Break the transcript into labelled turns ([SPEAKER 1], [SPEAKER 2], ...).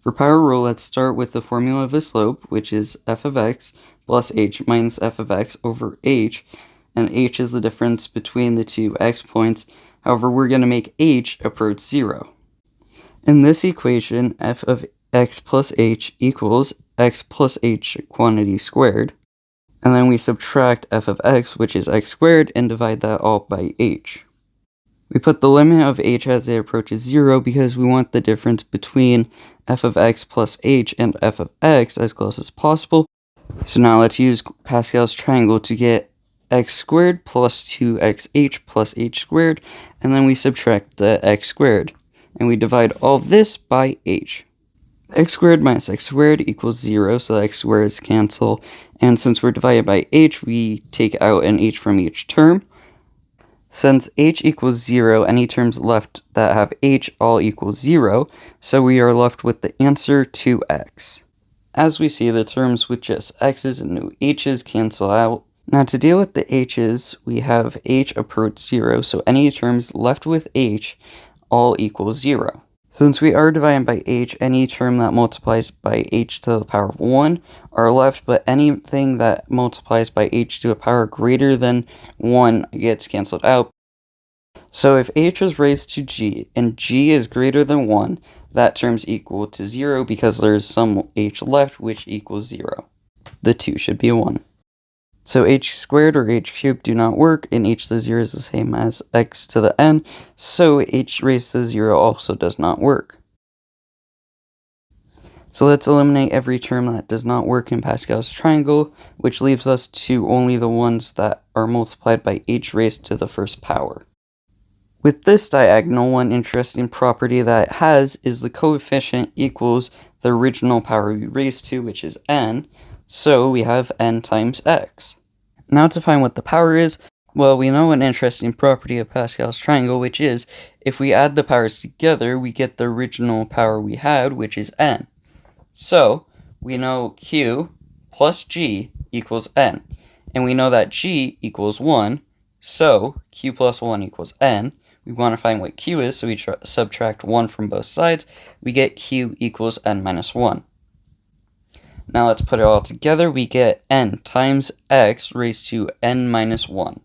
[SPEAKER 1] For power rule, let's start with the formula of a slope, which is f of x plus h minus f of x over h, and h is the difference between the two x points. However, we're going to make h approach 0. In this equation, f of x plus h equals x plus h quantity squared, and then we subtract f of x, which is x squared, and divide that all by h. We put the limit of h as it approaches 0 because we want the difference between f of x plus h and f of x as close as possible. So now let's use Pascal's triangle to get x squared plus 2xh plus h squared, and then we subtract the x squared, and we divide all this by h. X squared minus x squared equals 0, so x squareds cancel, and since we're divided by h, we take out an h from each term. Since h equals 0, any terms left that have h all equal 0, so we are left with the answer 2x. As we see, the terms with just x's and no h's cancel out. Now to deal with the h's, we have h approach 0, so any terms left with h all equal 0. Since we are dividing by h, any term that multiplies by h to the power of 1 are left, but anything that multiplies by h to a power greater than 1 gets cancelled out. So if h is raised to g, and g is greater than 1, that term's equal to 0 because there's some h left, which equals 0. The 2 should be a 1. So h squared or h cubed do not work, and h to the 0 is the same as x to the n, so h raised to 0 also does not work. So let's eliminate every term that does not work in Pascal's triangle, which leaves us to only the ones that are multiplied by h raised to the first power. With this diagonal, one interesting property that it has is the coefficient equals the original power we raised to, which is n, so we have n times x. Now to find what the power is, well, we know an interesting property of Pascal's triangle, which is, if we add the powers together, we get the original power we had, which is n. So, we know q plus g equals n, and we know that g equals 1, so q plus 1 equals n. We want to find what q is, so we subtract 1 from both sides. We get q equals n minus 1. Now let's put it all together. We get n times x raised to n minus 1.